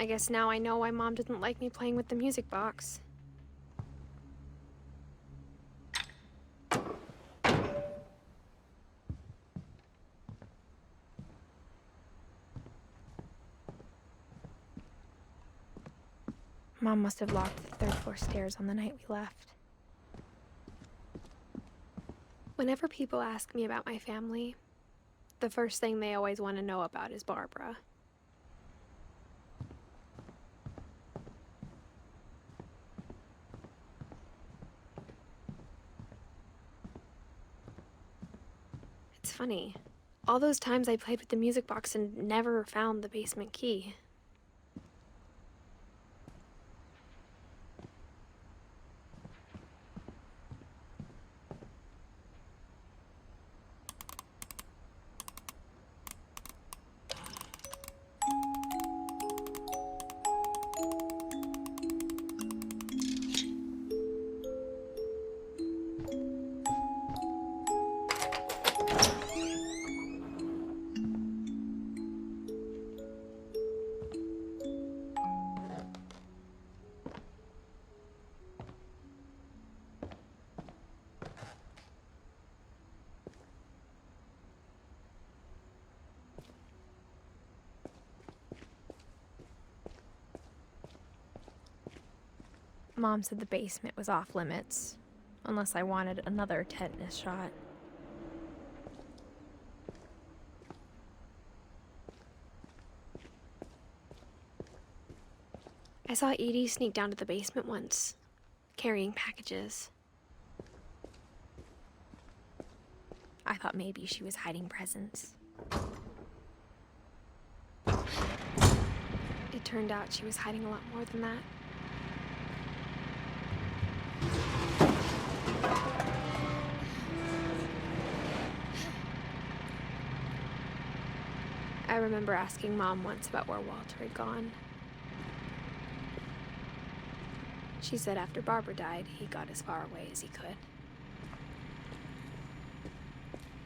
I guess now I know why Mom didn't like me playing with the music box. Mom must have locked the third-floor stairs on the night we left. Whenever people ask me about my family, the first thing they always want to know about is Barbara. It's funny. All those times I played with the music box and never found the basement key. Mom said the basement was off limits, unless I wanted another tetanus shot. I saw Edie sneak down to the basement once, carrying packages. I thought maybe she was hiding presents. It turned out she was hiding a lot more than that. I remember asking Mom once about where Walter had gone. She said after Barbara died, he got as far away as he could.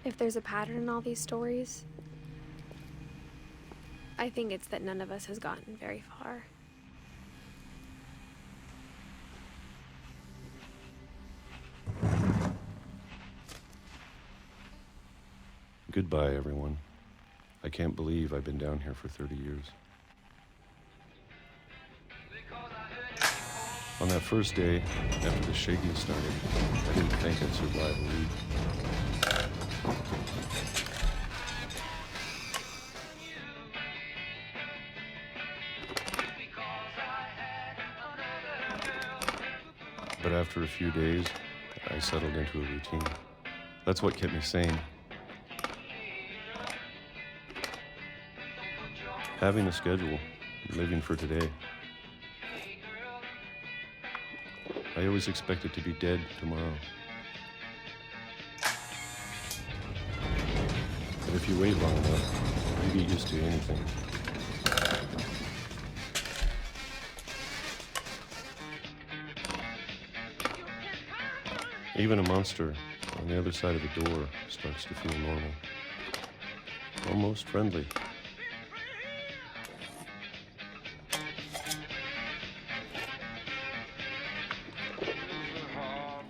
If there's a pattern in all these stories, I think it's that none of us has gotten very far. Goodbye, everyone. I can't believe I've been down here for 30 years. On that first day, after the shaking started, I didn't think I'd survive a week. But after a few days, I settled into a routine. That's what kept me sane. Having a schedule, living for today. I always expected to be dead tomorrow. But if you wait long enough, you get used to anything. Even a monster on the other side of the door starts to feel normal. Almost friendly.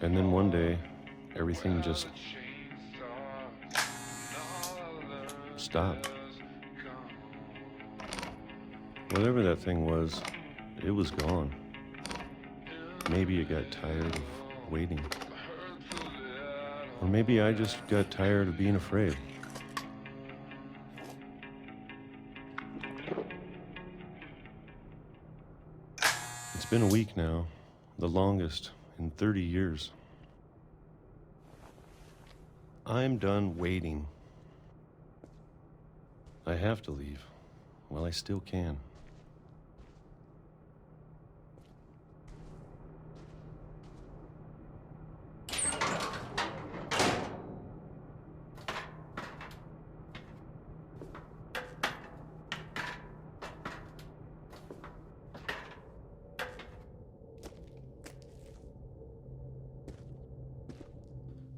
And then one day, everything just stopped. Whatever that thing was, it was gone. Maybe it got tired of waiting. Or maybe I just got tired of being afraid. It's been a week now, the longest in 30 years. I'm done waiting. I have to leave while I still can.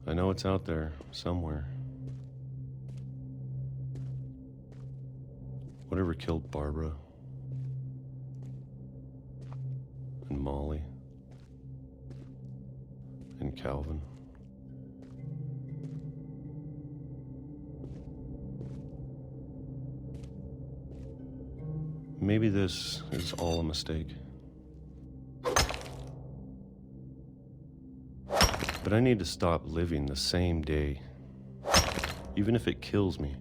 I know it's out there, somewhere. Whatever killed Barbara, Molly and Calvin. Maybe this is all a mistake. But I need to stop living the same day, even if it kills me.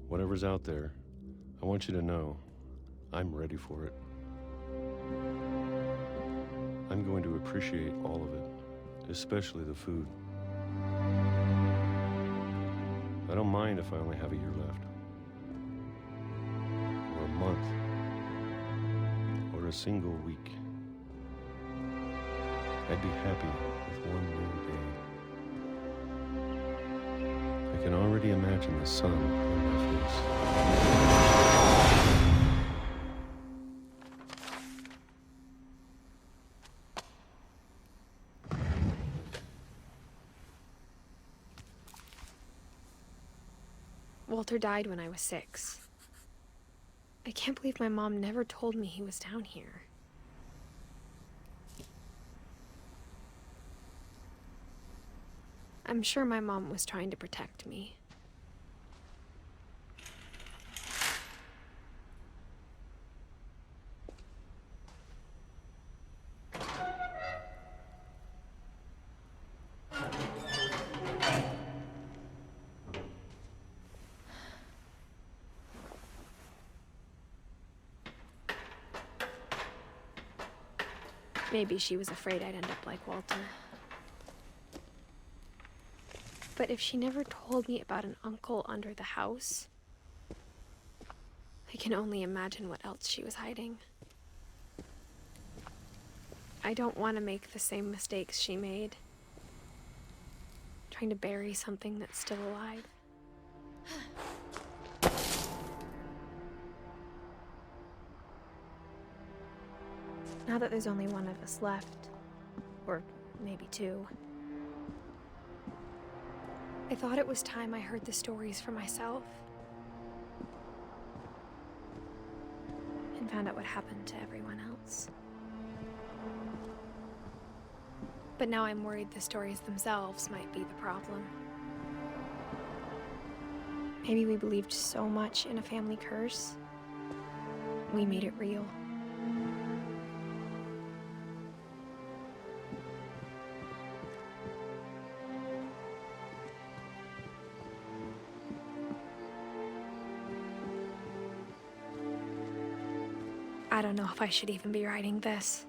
Whatever's out there, I want you to know I'm ready for it. I'm going to appreciate all of it, especially the food. I don't mind if I only have a year left, or a month, or a single week. I'd be happy with one new day. I can already imagine the sun on my face. Walter died when I was 6. I can't believe my mom never told me he was down here. I'm sure my mom was trying to protect me. Maybe she was afraid I'd end up like Walter. But if she never told me about an uncle under the house, I can only imagine what else she was hiding. I don't want to make the same mistakes she made, trying to bury something that's still alive. Now that there's only one of us left, or maybe 2, I thought it was time I heard the stories for myself and found out what happened to everyone else. But now I'm worried the stories themselves might be the problem. Maybe we believed so much in a family curse, we made it real. I don't know if I should even be writing this.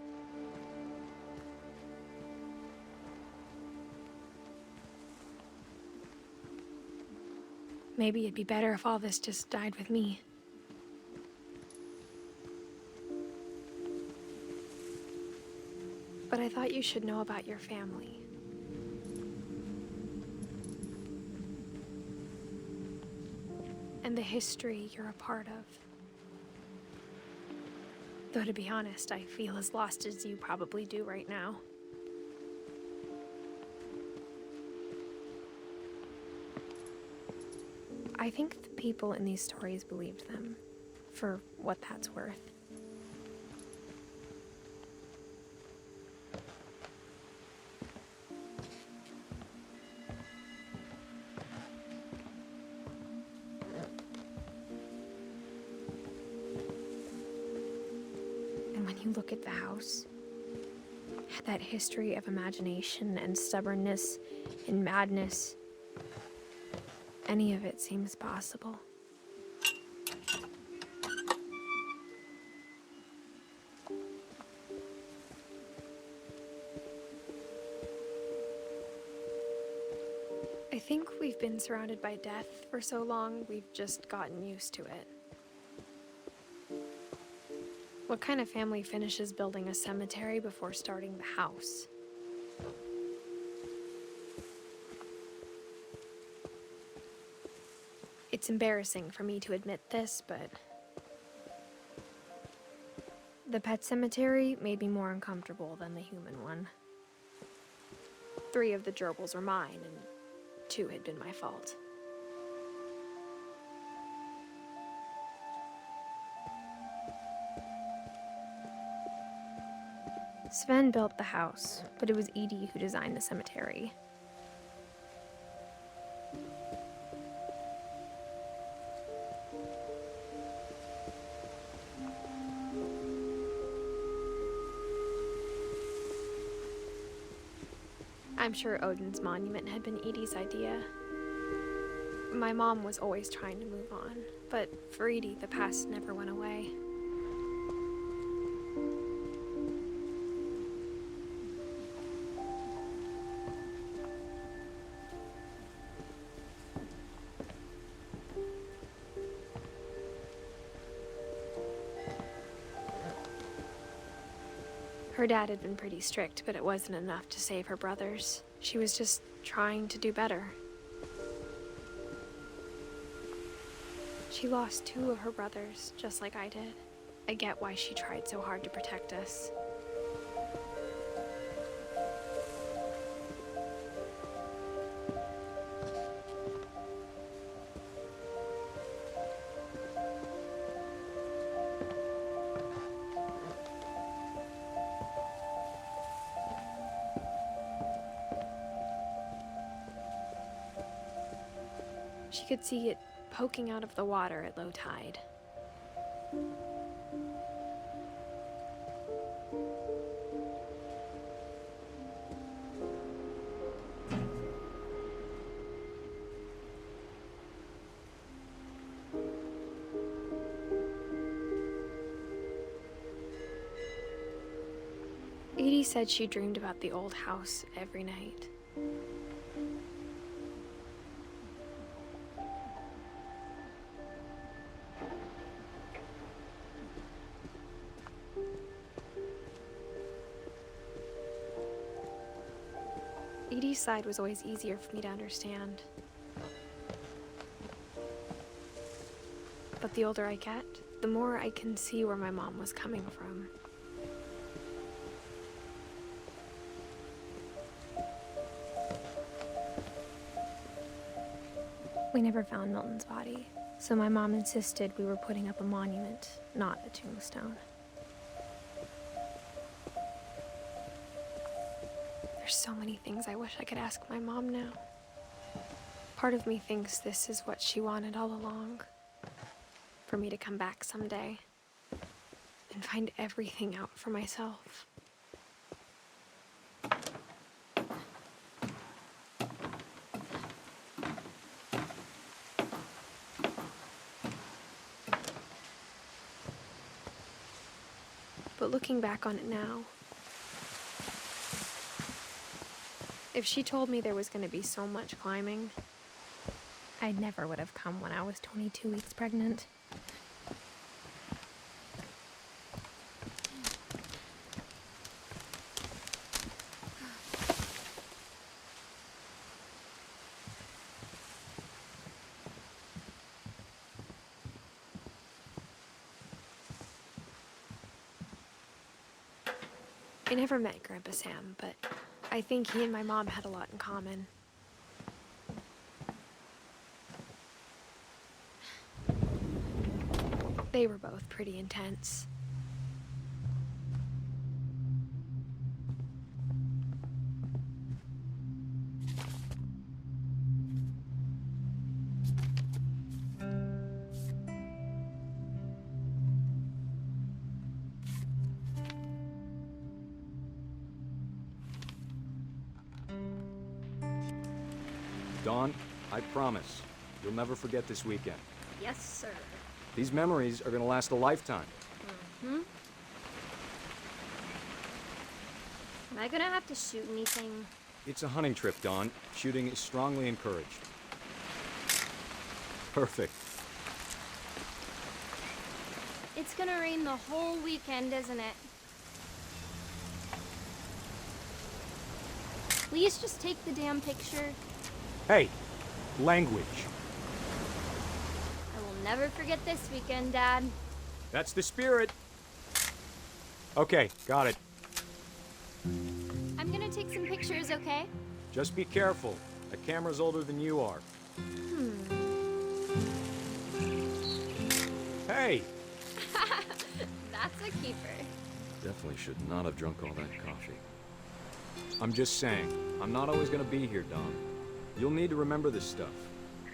Maybe it'd be better if all this just died with me. But I thought you should know about your family. And the history you're a part of. Though to be honest, I feel as lost as you probably do right now. I think the people in these stories believed them, for what that's worth. You look at the house, that history of imagination and stubbornness and madness, any of it seems possible. I think we've been surrounded by death for so long, we've just gotten used to it. What kind of family finishes building a cemetery before starting the house? It's embarrassing for me to admit this, but the pet cemetery made me more uncomfortable than the human one. 3 of the gerbils were mine, and 2 had been my fault. Sven built the house, but it was Edie who designed the cemetery. I'm sure Odin's monument had been Edie's idea. My mom was always trying to move on, but for Edie, the past never went away. Her dad had been pretty strict, but it wasn't enough to save her brothers. She was just trying to do better. She lost 2 of her brothers, just like I did. I get why she tried so hard to protect us. She could see it poking out of the water at low tide. Edie said she dreamed about the old house every night. Edie's side was always easier for me to understand. But the older I get, the more I can see where my mom was coming from. We never found Milton's body, so my mom insisted we were putting up a monument, not a tombstone. There's so many things I wish I could ask my mom now. Part of me thinks this is what she wanted all along. For me to come back someday and find everything out for myself. But looking back on it now, if she told me there was going to be so much climbing, I never would have come when I was 22 weeks pregnant. I never met Grandpa Sam, but I think he and my mom had a lot in common. They were both pretty intense. Dawn, I promise, you'll never forget this weekend. Yes, sir. These memories are gonna last a lifetime. Am I gonna have to shoot anything? It's a hunting trip, Dawn. Shooting is strongly encouraged. Perfect. It's gonna rain the whole weekend, isn't it? Please just take the damn picture. Hey, language. I will never forget this weekend, Dad. That's the spirit. Okay, got it. I'm gonna take some pictures, okay? Just be careful. The camera's older than you are. Hey! That's a keeper. Definitely should not have drunk all that coffee. I'm just saying, I'm not always gonna be here, Don. You'll need to remember this stuff,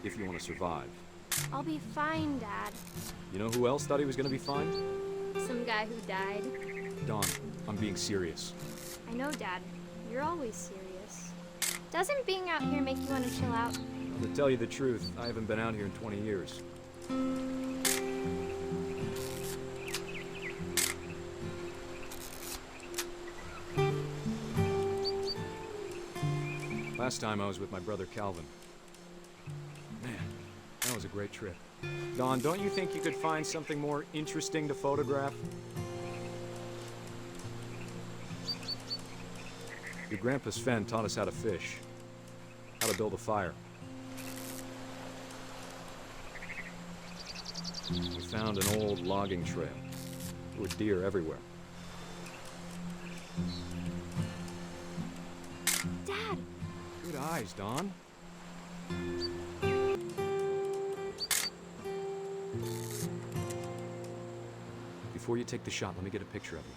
if you want to survive. I'll be fine, Dad. You know who else thought he was gonna be fine? Some guy who died. Don, I'm being serious. I know, Dad. You're always serious. Doesn't being out here make you want to chill out? To tell you the truth, I haven't been out here in 20 years. Last time I was with my brother Calvin. Man, that was a great trip. Don, don't you think you could find something more interesting to photograph? Your grandpa Sven taught us how to fish, how to build a fire. We found an old logging trail. There were deer everywhere. Dad! Good eyes, Don. Before you take the shot, let me get a picture of you.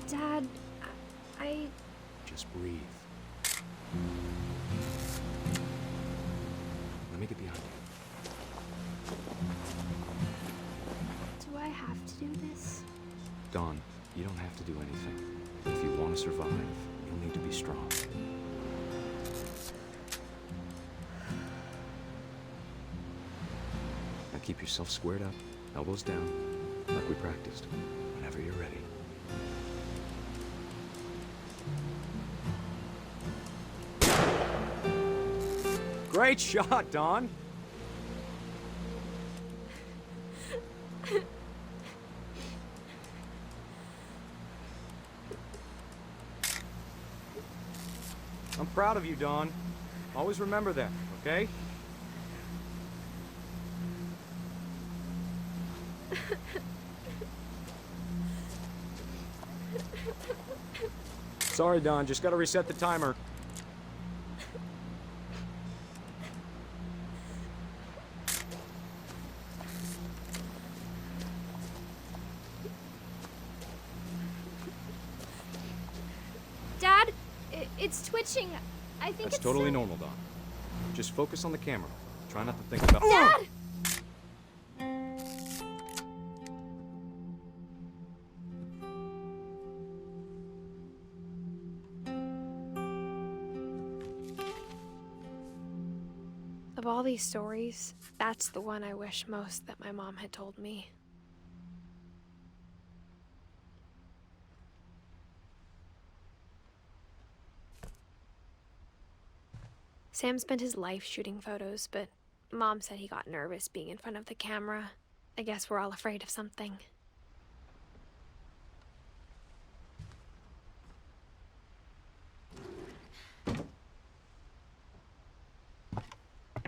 Dad, I... Just breathe. Let me get behind you. Do I have to do this? Don, you don't have to do anything. If you want to survive, you'll need to be strong. Now keep yourself squared up, elbows down, like we practiced, whenever you're ready. Great shot, Don! I'm proud of you, Don. Always remember that, okay? Sorry, Don. Just gotta reset the timer. Dad, it's twitching. I think That's it's totally normal, Don. Just focus on the camera. Try not to think about— Dad! Of all these stories, that's the one I wish most that my mom had told me. Sam spent his life shooting photos, but Mom said he got nervous being in front of the camera. I guess we're all afraid of something.